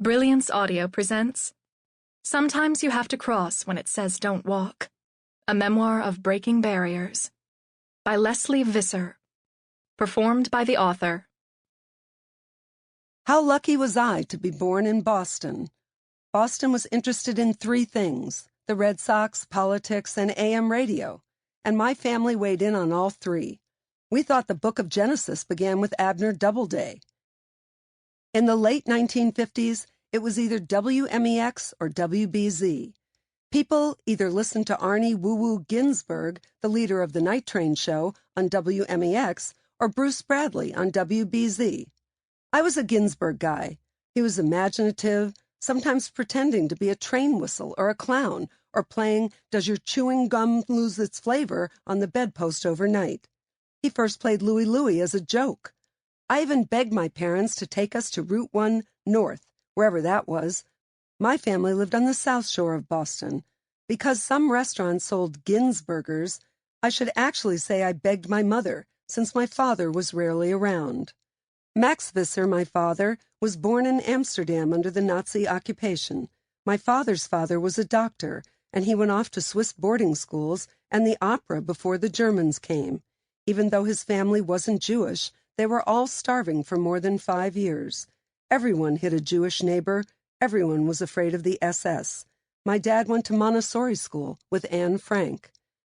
Brilliance Audio presents Sometimes You Have to Cross When It Says Don't Walk, a memoir of breaking barriers, by Lesley Visser, performed by the author. How lucky was I to be born in Boston? Boston was interested in three things: the Red Sox, politics, and AM radio, and my family weighed in on all three. We thought the book of Genesis began with Abner Doubleday. In the late 1950s, it was either WMEX or WBZ. People either listened to Arnie Woo-Woo Ginsberg, the leader of the Night Train show, on WMEX, or Bruce Bradley on WBZ. I was a Ginsberg guy. He was imaginative, sometimes pretending to be a train whistle or a clown, or playing Does Your Chewing Gum Lose Its Flavor on the bedpost overnight. He first played Louie Louie as a joke. I even begged my parents to take us to Route 1 North, wherever that was. My family lived on the South Shore of Boston. Because some restaurants sold Ginsburgers, I should actually say I begged my mother, since my father was rarely around. Max Visser, my father, was born in Amsterdam under the Nazi occupation. My father's father was a doctor, and he went off to Swiss boarding schools and the opera before the Germans came. Even though his family wasn't Jewish, they were all starving for more than 5 years. Everyone hid a Jewish neighbor. Everyone was afraid of the SS. My dad went to Montessori school with Anne Frank.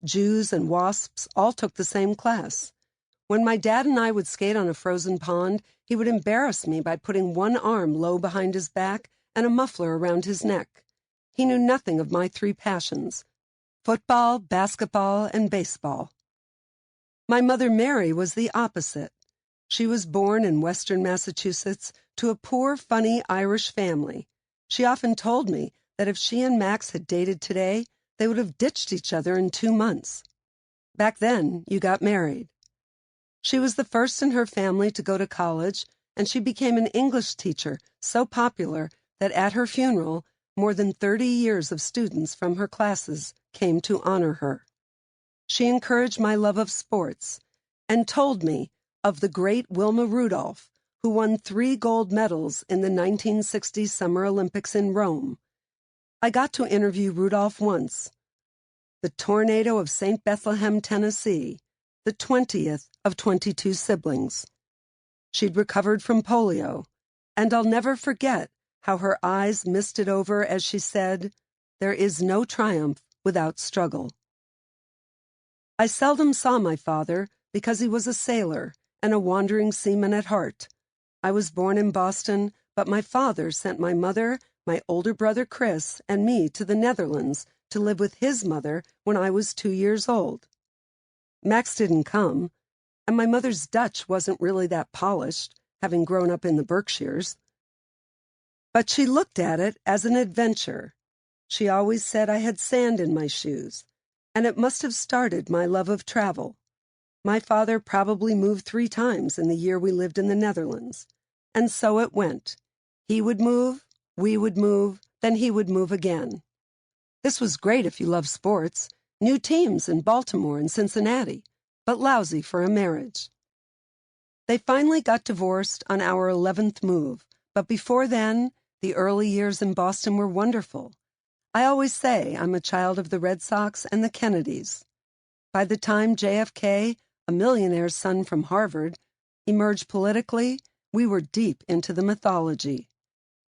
Jews and WASPs all took the same class. When my dad and I would skate on a frozen pond, he would embarrass me by putting one arm low behind his back and a muffler around his neck. He knew nothing of my three passions: football, basketball, and baseball. My mother Mary was the opposite. She was born in western Massachusetts to a poor, funny Irish family. She often told me that if she and Max had dated today, they would have ditched each other in 2 months. Back then, you got married. She was the first in her family to go to college, and she became an English teacher so popular that at her funeral, more than 30 years of students from her classes came to honor her. She encouraged my love of sports and told me of the great Wilma Rudolph, who won 3 gold medals in the 1960 Summer Olympics in Rome. I got to interview Rudolph once. The tornado of St. Bethlehem, Tennessee, the 20th of 22 siblings. She'd recovered from polio, and I'll never forget how her eyes misted over as she said, "There is no triumph without struggle." I seldom saw my father because he was a sailor and a wandering seaman at heart. I was born in Boston, but my father sent my mother, my older brother Chris, and me to the Netherlands to live with his mother when I was 2 years old. Max didn't come, and my mother's Dutch wasn't really that polished, having grown up in the Berkshires. But she looked at it as an adventure. She always said I had sand in my shoes, and it must have started my love of travel. My father probably moved 3 times in the year we lived in the Netherlands. And so it went. He would move, we would move, then he would move again. This was great if you love sports. New teams in Baltimore and Cincinnati, but lousy for a marriage. They finally got divorced on our 11th move, but before then, the early years in Boston were wonderful. I always say I'm a child of the Red Sox and the Kennedys. By the time JFK, a millionaire's son from Harvard, emerged politically, we were deep into the mythology.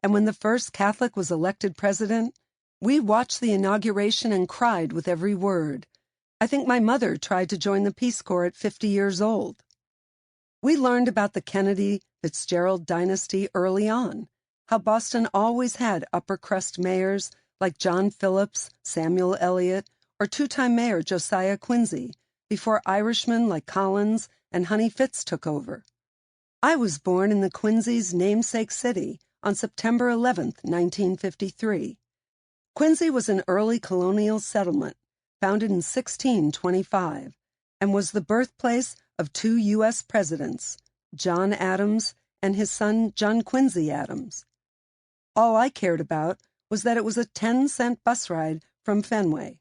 And when the first Catholic was elected president, we watched the inauguration and cried with every word. I think my mother tried to join the Peace Corps at 50 years old. We learned about the Kennedy-Fitzgerald dynasty early on, how Boston always had upper-crust mayors like John Phillips, Samuel Eliot, or 2-time Mayor Josiah Quincy, before Irishmen like Collins and Honey Fitz took over. I was born in the Quincy's namesake city on September 11, 1953. Quincy was an early colonial settlement, founded in 1625, and was the birthplace of 2 U.S. presidents, John Adams and his son John Quincy Adams. All I cared about was that it was a 10-cent bus ride from Fenway.